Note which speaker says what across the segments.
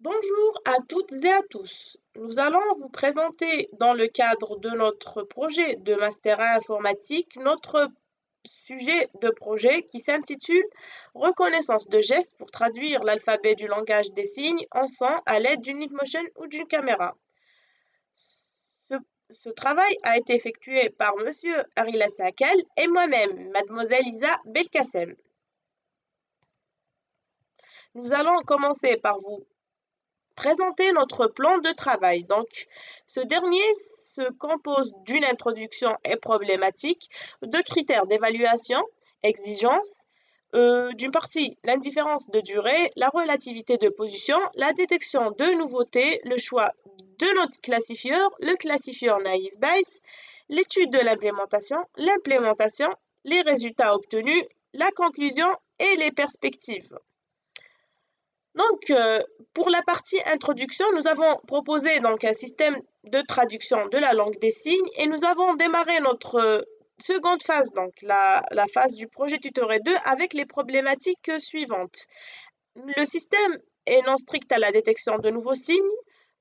Speaker 1: Bonjour à toutes et à tous. Nous allons vous présenter dans le cadre de notre projet de master informatique notre sujet de projet qui s'intitule Reconnaissance de gestes pour traduire l'alphabet du langage des signes en son à l'aide d'une Leapmotion ou d'une caméra. Ce, ce travail a été effectué par Monsieur Arila Sakel et moi-même, Mademoiselle Isa Belkacem. Nous allons commencer par vous présenter notre plan de travail. Donc, ce dernier se compose d'une introduction et problématique, de critères d'évaluation, exigences, d'une partie l'indifférence de durée, la relativité de position, la détection de nouveautés, le choix de notre classifieur, le classifieur naive Bayes, l'étude de l'implémentation, les résultats obtenus, la conclusion et les perspectives. Donc, pour la partie introduction, nous avons proposé donc un système de traduction de la langue des signes et nous avons démarré notre seconde phase, donc la phase du projet tutoré 2 avec les problématiques suivantes. Le système est non strict à la détection de nouveaux signes,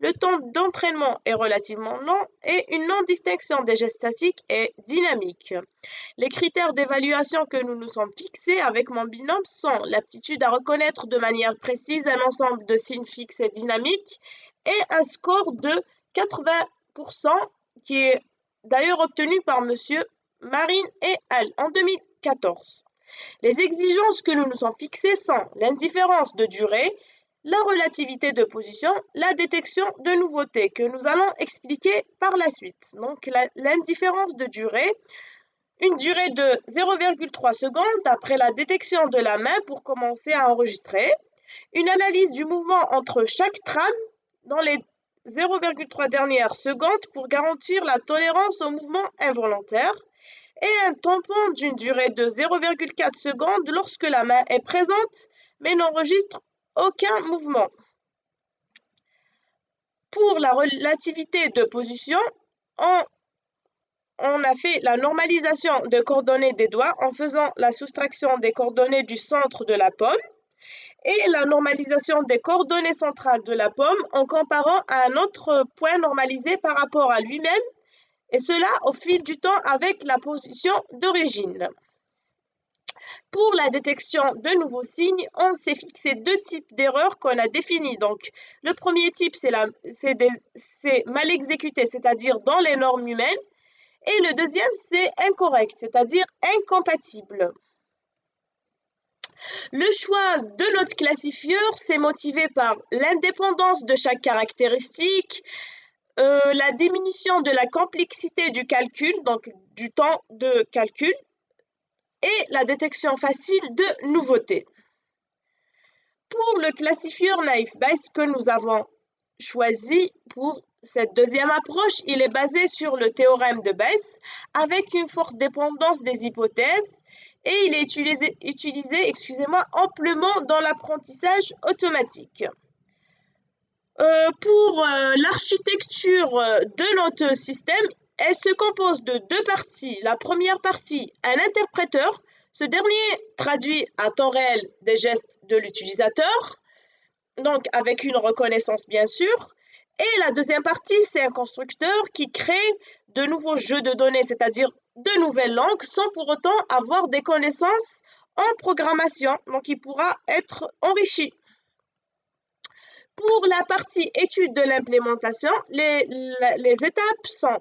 Speaker 1: le temps d'entraînement est relativement long et une non-distinction des gestes statiques est dynamique. Les critères d'évaluation que nous nous sommes fixés avec mon binôme sont l'aptitude à reconnaître de manière précise un ensemble de signes fixes et dynamiques et un score de 80% qui est d'ailleurs obtenu par Monsieur Marine et Al en 2014. Les exigences que nous nous sommes fixées sont l'indifférence de durée, la relativité de position, la détection de nouveautés que nous allons expliquer par la suite. Donc l'indifférence de durée, une durée de 0,3 secondes après la détection de la main pour commencer à enregistrer, une analyse du mouvement entre chaque trame dans les 0,3 dernières secondes pour garantir la tolérance au mouvement involontaire, et un tampon d'une durée de 0,4 secondes lorsque la main est présente mais n'enregistre aucun mouvement. Pour la relativité de position, on a fait la normalisation des coordonnées des doigts en faisant la soustraction des coordonnées du centre de la paume et la normalisation des coordonnées centrales de la paume en comparant à un autre point normalisé par rapport à lui-même, et cela au fil du temps avec la position d'origine. Pour la détection de nouveaux signes, on s'est fixé deux types d'erreurs qu'on a définis. Donc, le premier type, c'est mal exécuté, c'est-à-dire dans les normes humaines. Et le deuxième, c'est incorrect, c'est-à-dire incompatible. Le choix de notre classifieur, c'est motivé par l'indépendance de chaque caractéristique, la diminution de la complexité du calcul, donc du temps de calcul, et la détection facile de nouveautés. Pour le classifieur Naive Bayes que nous avons choisi pour cette deuxième approche, il est basé sur le théorème de Bayes avec une forte dépendance des hypothèses et il est utilisé amplement dans l'apprentissage automatique. Pour l'architecture de notre système, elle se compose de deux parties. La première partie, un interpréteur. Ce dernier traduit à temps réel des gestes de l'utilisateur, donc avec une reconnaissance bien sûr. Et la deuxième partie, c'est un constructeur qui crée de nouveaux jeux de données, c'est-à-dire de nouvelles langues, sans pour autant avoir des connaissances en programmation. Donc, il pourra être enrichi. Pour la partie étude de l'implémentation, les étapes sont: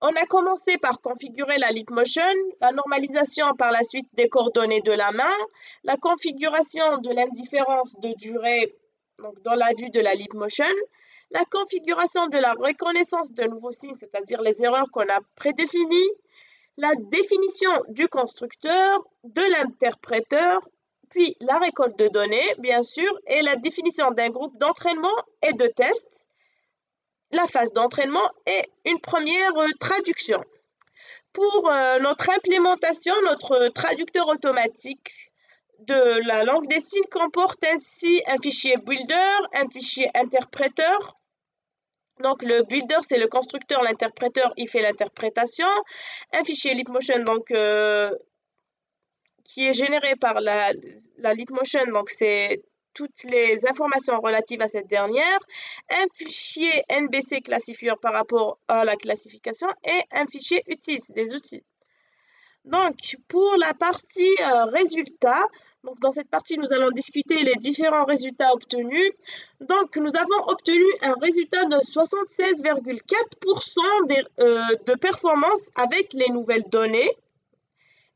Speaker 1: on a commencé par configurer la Leapmotion, la normalisation par la suite des coordonnées de la main, la configuration de l'indifférence de durée donc dans la vue de la Leapmotion, la configuration de la reconnaissance de nouveaux signes, c'est-à-dire les erreurs qu'on a prédéfinies, la définition du constructeur, de l'interpréteur, puis la récolte de données, bien sûr, et la définition d'un groupe d'entraînement et de test, la phase d'entraînement et une première traduction. Pour notre implémentation, notre traducteur automatique de la langue des signes comporte ainsi un fichier builder, un fichier interpréteur. Donc le builder, c'est le constructeur, l'interpréteur, il fait l'interprétation. Un fichier Leapmotion, donc qui est généré par la Leapmotion, donc c'est toutes les informations relatives à cette dernière, un fichier NBC classifieur par rapport à la classification et un fichier UTIS, des outils. Donc, pour la partie résultats, donc dans cette partie, nous allons discuter les différents résultats obtenus. Donc, nous avons obtenu un résultat de 76,4% de performance avec les nouvelles données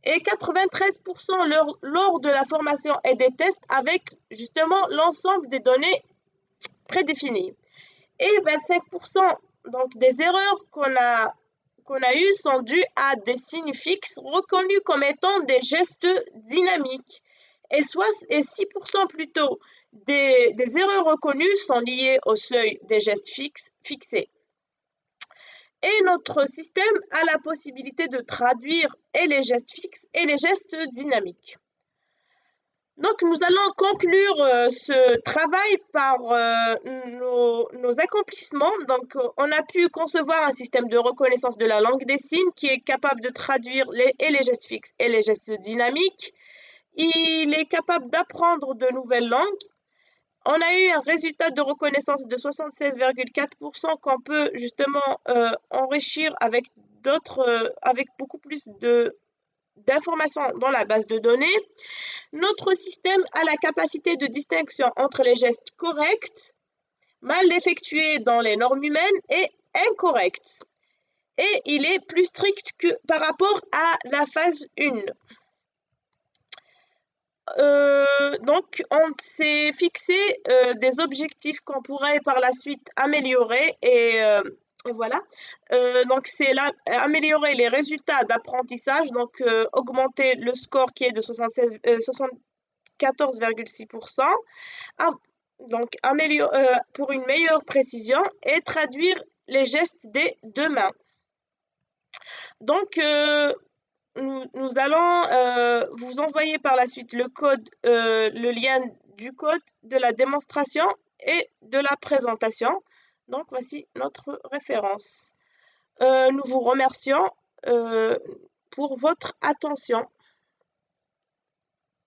Speaker 1: et 93% lors de la formation et des tests avec justement l'ensemble des données prédéfinies. Et 25% donc des erreurs qu'on a eues sont dues à des signes fixes reconnus comme étant des gestes dynamiques. Et 6% plutôt des erreurs reconnues sont liées au seuil des gestes fixés. Et notre système a la possibilité de traduire et les gestes fixes et les gestes dynamiques. Donc, nous allons conclure ce travail par nos accomplissements. Donc, on a pu concevoir un système de reconnaissance de la langue des signes qui est capable de traduire les gestes fixes et les gestes dynamiques. Il est capable d'apprendre de nouvelles langues. On a eu un résultat de reconnaissance de 76,4% qu'on peut justement enrichir avec avec beaucoup plus d'informations dans la base de données. Notre système a la capacité de distinction entre les gestes corrects, mal effectués dans les normes humaines et incorrects. Et il est plus strict que par rapport à la phase 1. Donc, on s'est fixé des objectifs qu'on pourrait par la suite améliorer et voilà. Donc, c'est améliorer les résultats d'apprentissage, donc augmenter le score qui est de 74,6%, donc pour une meilleure précision et traduire les gestes des deux mains. Donc, nous allons vous envoyer par la suite le lien du code de la démonstration et de la présentation. Donc, voici notre référence. Nous vous remercions pour votre attention.